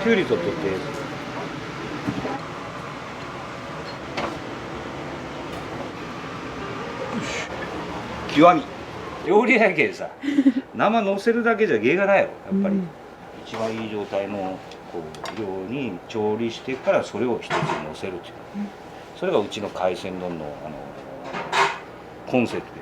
きゅうりとってって極み料理やけんさ生乗せるだけじゃ芸がないよやっぱり、一番いい状態のこう量に調理してからそれを一つ乗せるっていう、それがうちの海鮮丼のコンセプトで。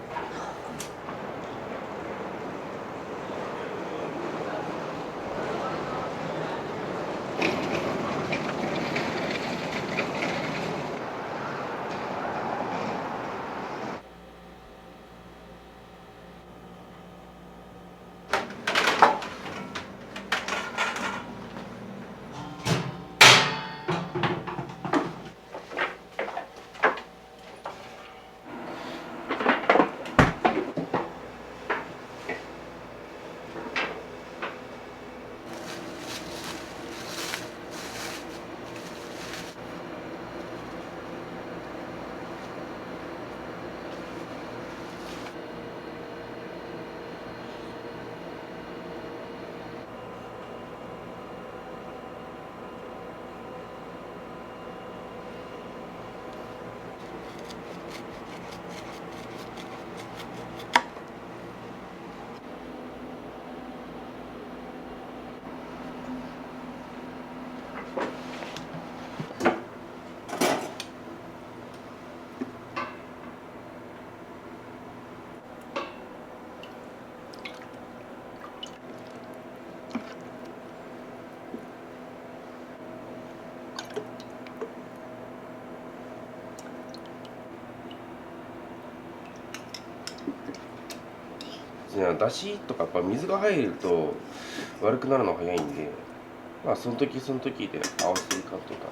だしとかやっぱ水が入ると悪くなるの早いんで、まあその時その時で合わせていかんとか。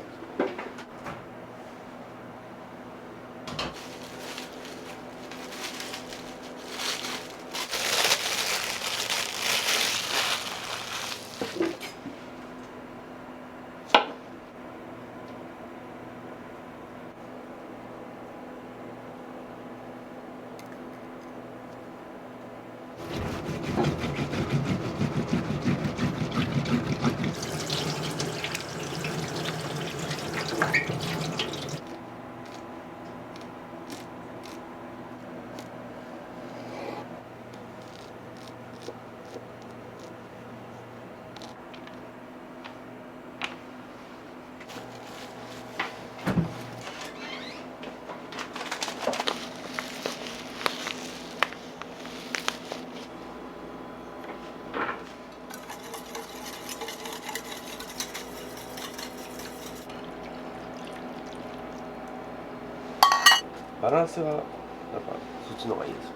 バランスがやっぱそっちの方がいいですよ。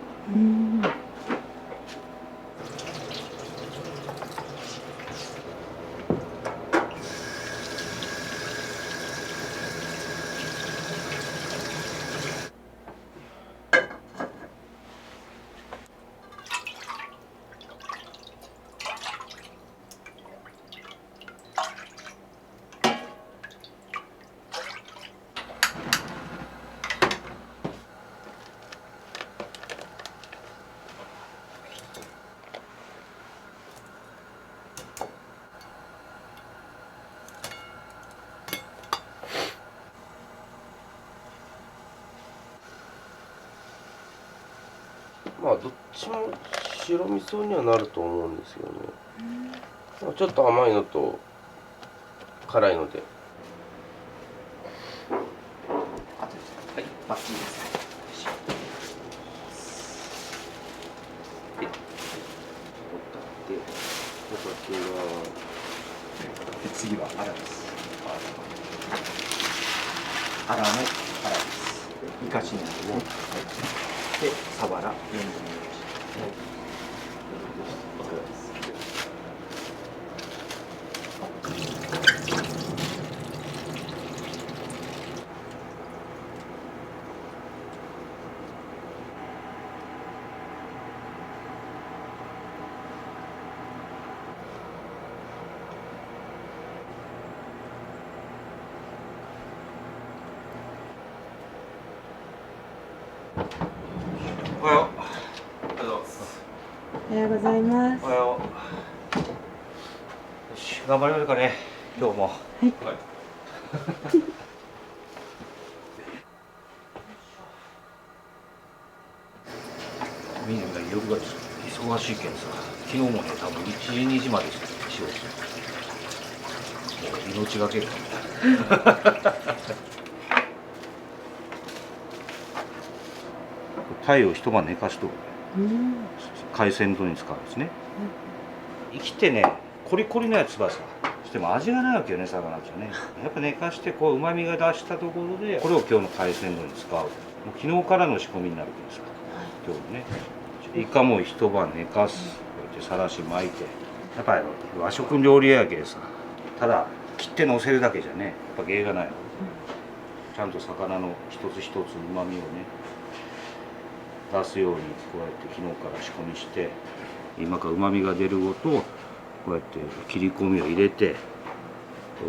まあどっちも白味噌にはなると思うんですよね。ちょっと甘いのと辛いので。はい、バッチリです。で、お酒はで次はアラです。アラのアラです。イカシなんですね。はい。で、サワラ4分の1。はい。オクラです。おはよう。おはようございます。おはよう。よし、頑張れるかね。今日も。いはいみんな夜が忙しいけんさ、昨日もね、多分1時、2時まで仕事してる。もう命がける。鯛を一晩寝かしとる。海鮮丼に使うんですね。生きてね、コリコリのやつはさ、しても味がないわけよね、魚ってね。やっぱ寝かしてこう旨味が出したところで、これを今日の海鮮丼に使う。もう昨日からの仕込みになるけどさ、今日ね。イカも一晩寝かす、こうやってさらし巻いて。やっぱり和食料理屋やけどさ、ただ切って乗せるだけじゃね、やっぱ芸がない。ちゃんと魚の一つ一つ旨味をね、出すようにこうやって昨日から仕込みして、今から旨味が出るごとこうやって切り込みを入れて、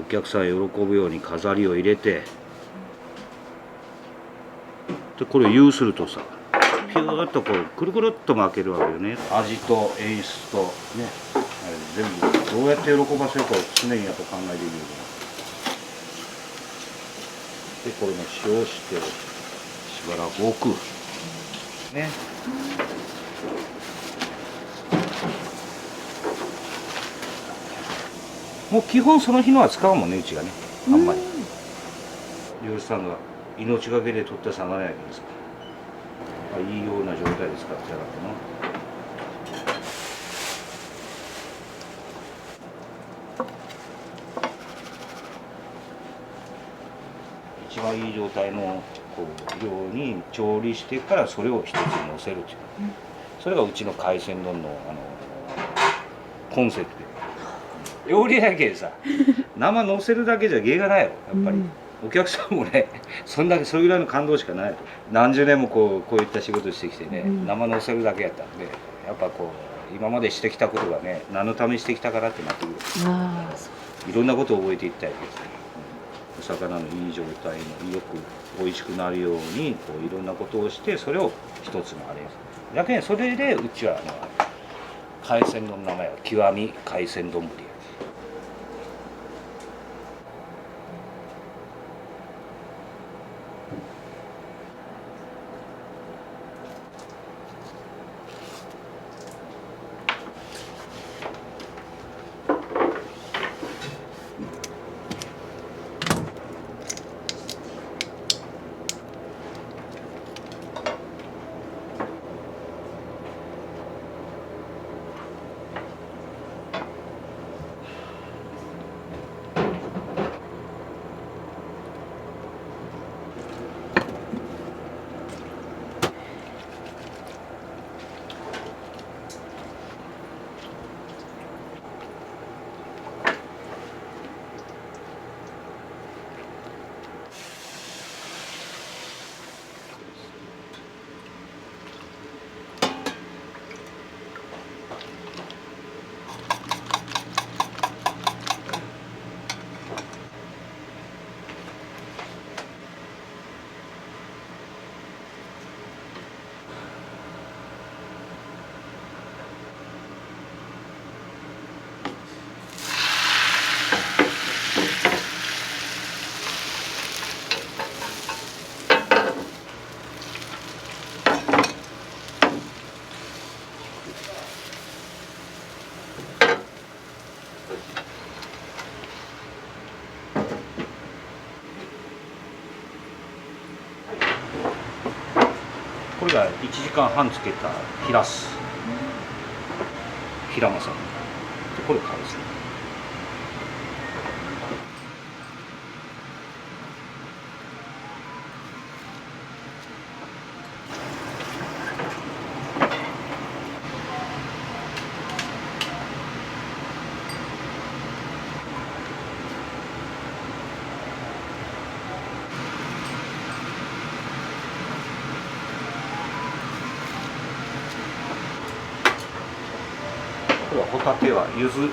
お客さん喜ぶように飾りを入れて、でこれを湯するとさ、ピューッとこうくるくるっと巻けるわけよね。味と演出とね、全部どうやって喜ばせるかを常にやっぱ考えているようで、これも塩をしてしばらく置くね。もう基本その日のは使うもんね、うちがね、あんまり。漁師さんが命がけで取った魚やけどさ、いいような状態で使ってやがってな。一番いい状態のこう量に調理してからそれを一つに乗せるっていう、それがうちの海鮮丼のコンセプト。料理やけんさ、生乗せるだけじゃ芸がないよ、やっぱり。お客さんもね、それぐらいの感動しかないと。何十年もこういった仕事してきてね、生乗せるだけやったんで、やっぱこう今までしてきたことがね、何のためにしてきたからってなってくる。いろんなことを覚えていったりですね、お魚のいい状態のよく美味しくなるようにこういろんなことをして、それを一つのあれだけど、それでうちは海鮮丼の名前は極み海鮮丼や。これが1時間半つけたヒラス、ヒラマサで、これ海鮮。これはホタテは柚子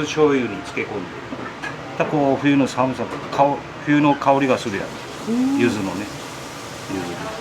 醤油に漬け込んで、またこう冬の寒さと冬の香りがするやん、柚子のね、柚子。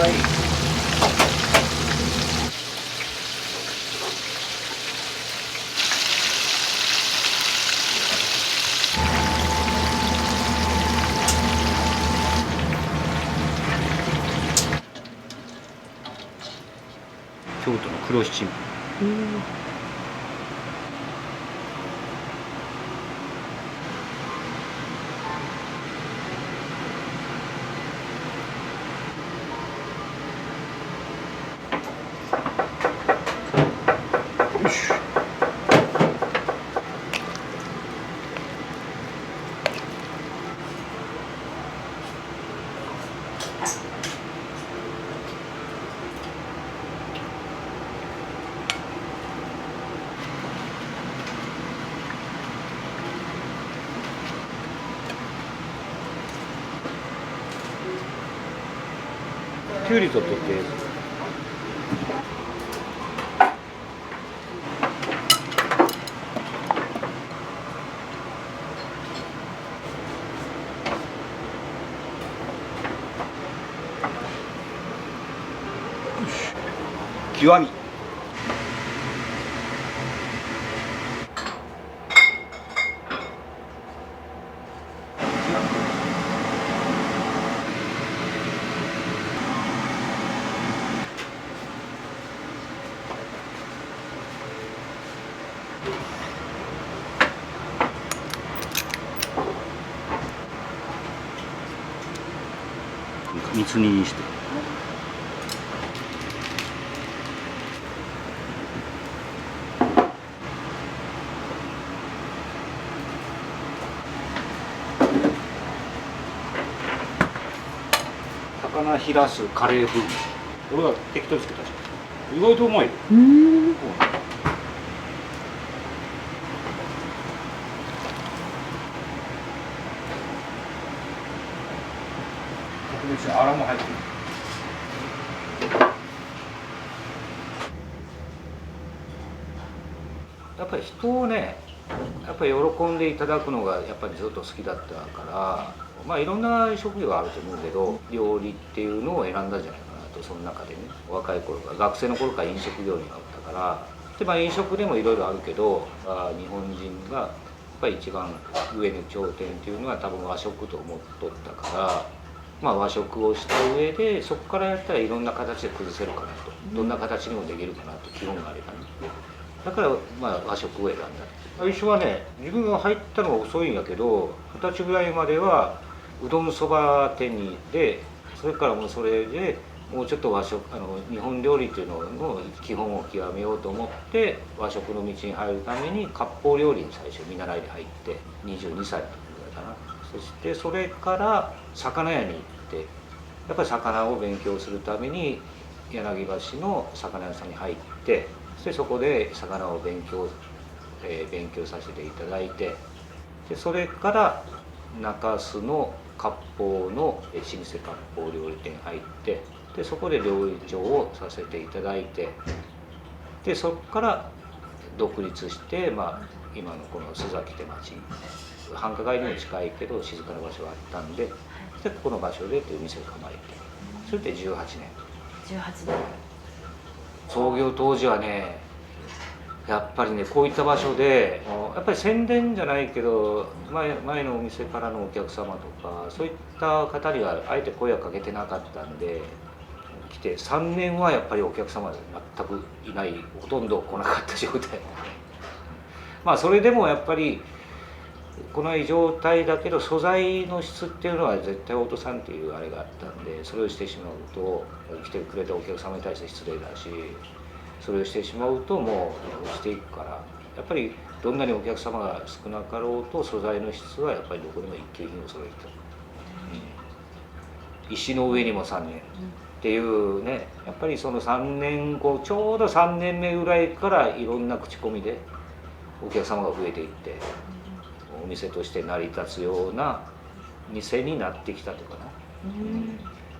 はいい。京都の黒七味。よし。きゅうりと取って極み。三つ煮にして。魚ひらすカレー風味。俺が適当につけたじゃん。意外とうまいよ。特別にアラも入ってる。やっぱり人をね、やっぱり喜んでいただくのがやっぱりずっと好きだったから、まあいろんな職業があると思うけど、料理っていうのを選んだんじゃないかなと。その中でね、若い頃から学生の頃から飲食業になったから、でまあ飲食でもいろいろあるけど、日本人がやっぱり一番上の頂点っていうのは多分和食と思っとったから、まあ和食をした上でそこからやったらいろんな形で崩せるかなと、どんな形にもできるかなと基本があればね。だからまあ和食を選んだ。最初はね、自分が入ったのが遅いんやけど、20歳ぐらいまではうどんそば店にで、それからもうそれでもうちょっと和食日本料理っていうのの基本を極めようと思って和食の道に入るために割烹料理に最初見習いで入って22歳の時ぐらいかな。そしてそれから魚屋に行って、やっぱり魚を勉強するために柳橋の魚屋さんに入って、そしてそこで魚を勉強させていただいて、でそれから中洲の割烹の老舗割烹料理店に入って、でそこで料理長をさせていただいて、でそこから独立して、まあ、今のこの須崎って町に繁華街にも近いけど静かな場所があったんで、でここの場所でという店を構えて、それで18年。18年。創業当時はね、やっぱりね、こういった場所でやっぱり宣伝じゃないけど、前のお店からのお客様とかそういった方にはあえて声はかけてなかったんで、来て3年はやっぱりお客様全くいない、ほとんど来なかった状態。まあそれでもやっぱり来ない状態だけど、素材の質っていうのは絶対落とさんっていうあれがあったんで、それをしてしまうと来てくれたお客様に対して失礼だし、それをしてしまうともう落ちていくから、やっぱりどんなにお客様が少なかろうと素材の質はやっぱりどこにも一級品を揃えてる、石の上にも3年っていうね、やっぱりその3年後、ちょうど3年目ぐらいからいろんな口コミでお客様が増えていって、お店として成り立つような店になってきたとかな、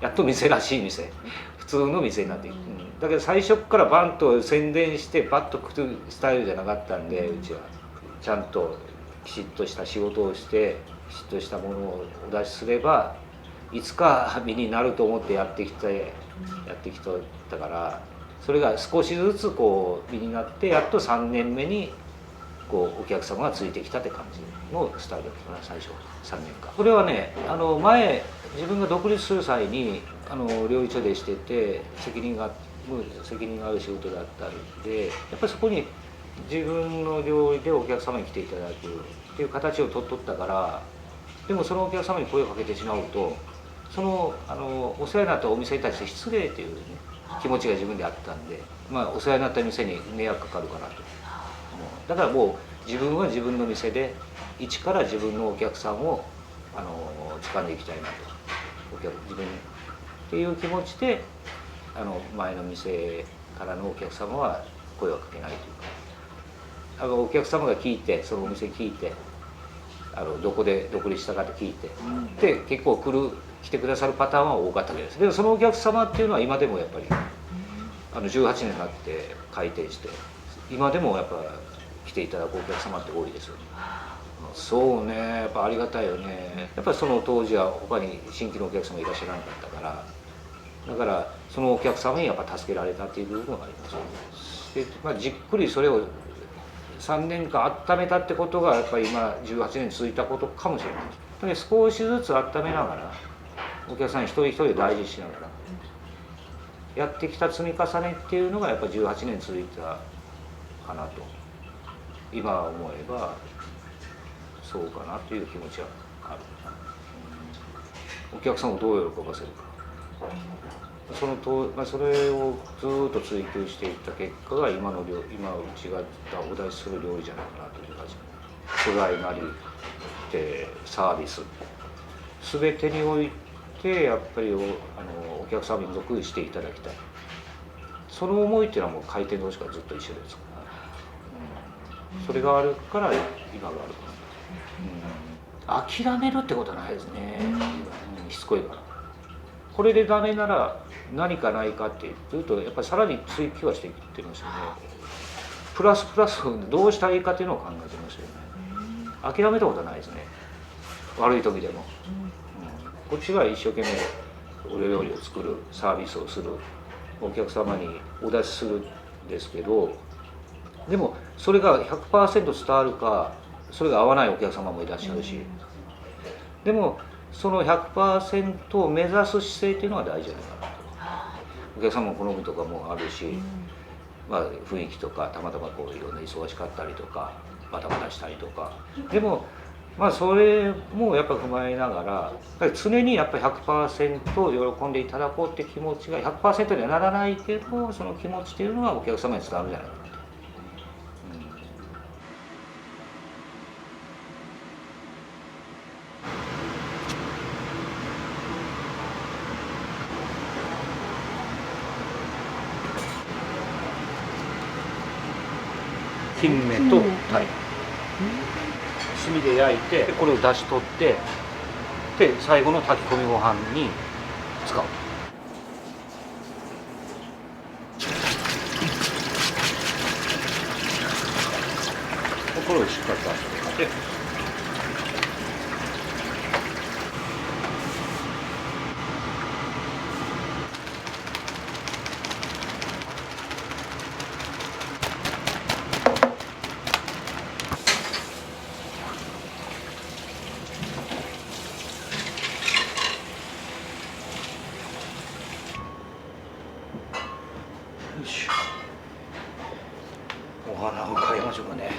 やっと店らしい店、普通の店になっていく、だけど最初からバンと宣伝してバッと食うスタイルじゃなかったんで、うちはちゃんときちっとした仕事をして、きちっとしたものをお出しすればいつか身になると思ってやってきたから、それが少しずつこう身になってやっと3年目にこうお客様がついてきたって感じのスタイルだったかな、最初3年間。それはね、前自分が独立する際に料理長でしてて責任がある仕事だったんで、やっぱりそこに自分の料理でお客様に来ていただくっていう形を取っとったから。でもそのお客様に声をかけてしまうと、そのお世話になったお店に対して失礼という、ね、気持ちが自分であったんで、お世話になった店に迷惑かかるかなと。だからもう自分は自分の店で一から自分のお客さんを掴んでいきたいなと、自分っていう気持ちで前の店からのお客様は声をかけないというか、お客様が聞いて、そのお店聞いてどこで独立したかって聞いて、で結構来てくださるパターンは多かったわけです。でそのお客様っていうのは今でもやっぱり18年になって開店して今でもやっぱ来ていただくお客様って多いですよね。そうね、やっぱありがたいよね。やっぱりその当時は他に新規のお客様いらっしゃらなかったから、だからそのお客様にやっぱ助けられたっていう部分がありますよね。で、じっくりそれを3年間温めたってことがやっぱり今18年続いたことかもしれないです。で少しずつ温めながらお客さん一人一人大事にしながらやってきた積み重ねっていうのがやっぱ18年続いたかなと今思えばそうかなという気持ちはある。お客さんをどう喜ばせるか、それをずっと追求していった結果が今うちがお出しする料理じゃないかなという感じ。素材なりサービス全てにおいてやっぱりお客様に属していただきたい、その思いっていうのはもう開店当時からずっと一緒ですから、それがあるから今があるかな。諦めるってことはないですね。しつこいから。これでダメなら何かないかってずっとやっぱりさらに追求はしていってますよね。プラスどうしたらいいかっていうのを考えてますよね。諦めたことはないですね。悪い時でも、こっちが一生懸命お料理を作る、サービスをする、お客様にお出しするんですけど、でもそれが 100% 伝わるか、それが合わないお客様もいらっしゃるし、でもその 100% を目指す姿勢っていうのが大事じゃないかなと。お客様の好みとかもあるし、雰囲気とかたまたまこういろんな忙しかったりとかバタバタしたりとか、でもそれもやっぱ踏まえながら常にやっぱり 100% 喜んでいただこうって気持ちが 100% にはならないけど、その気持ちっていうのがお客様に伝わるんじゃないかな。金目と鯛、炭で焼いてこれを出し取ってで最後の炊き込みご飯に使う。これをしっかり出して。お花を買いましょうかね。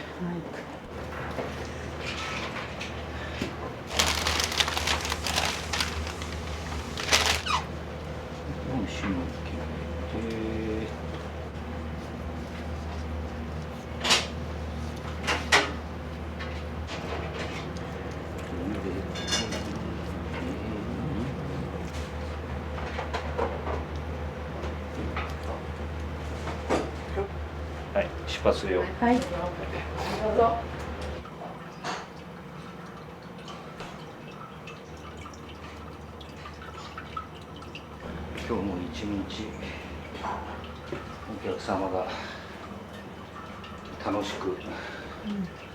はい、出発するよ。はい。どうぞ。今日も一日お客様が楽しく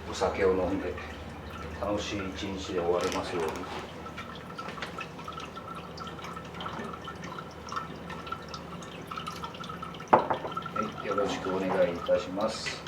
お酒を飲んで楽しい一日で終われますように。しくお願いいたします。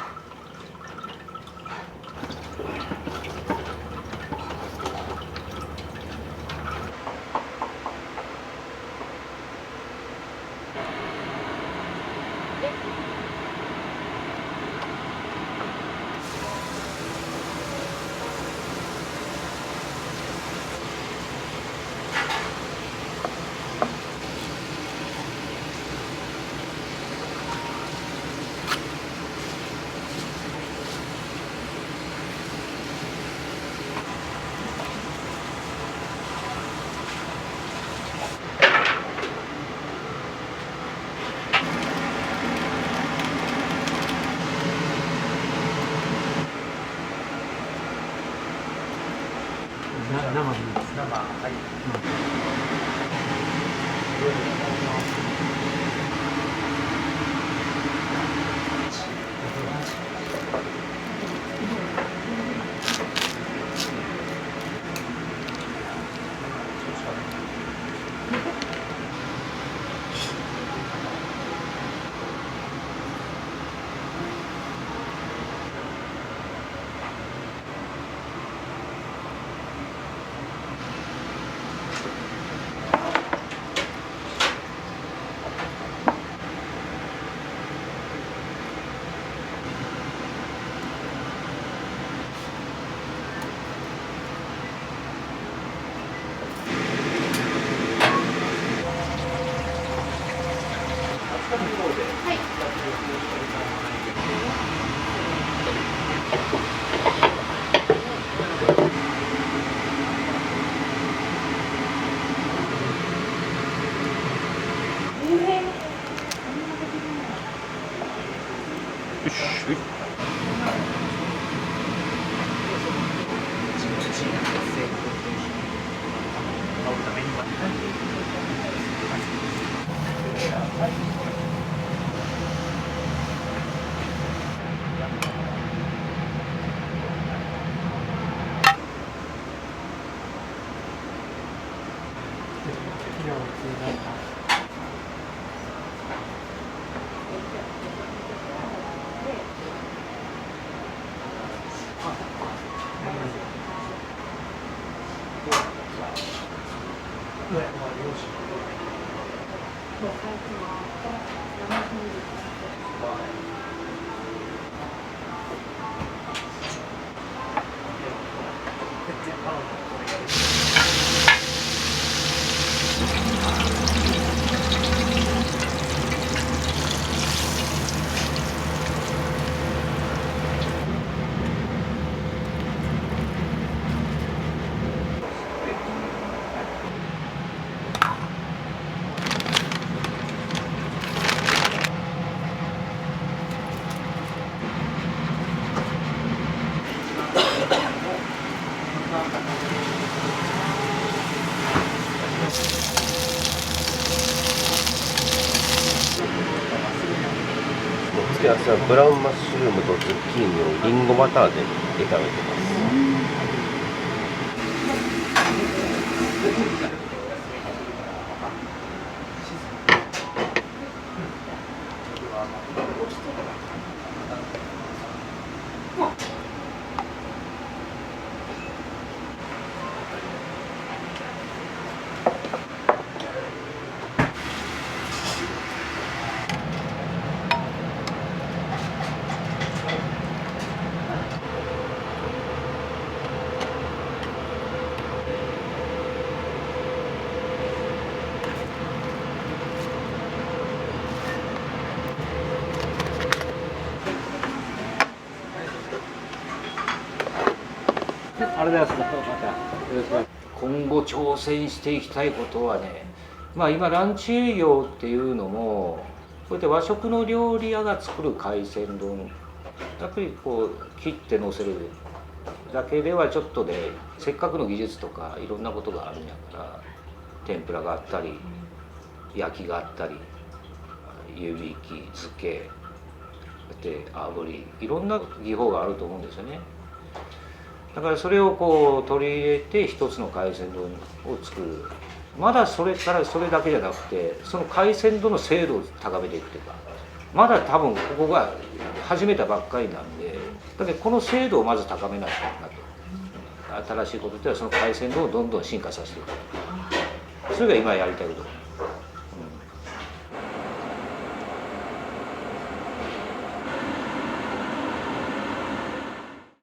付け合わせはブラウンマッシュルームとズッキーニをリンゴバターで炒めてます。あれです。今後挑戦していきたいことはね、まあ今ランチ営業っていうのもこうやって和食の料理屋が作る海鮮丼、やっぱりこう切って乗せるだけではちょっとで、せっかくの技術とかいろんなことがあるんやから、天ぷらがあったり焼きがあったり湯引き漬けで炙り、いろんな技法があると思うんですよね。だからそれをこう取り入れて一つの海鮮丼を作る。まだそれだけじゃなくて、その海鮮丼の精度を高めていくというか、まだ多分ここが始めたばっかりなんで、だけどこの精度をまず高めないとなと。新しいことではその回線をどんどん進化させていく。それが今やりたいこと。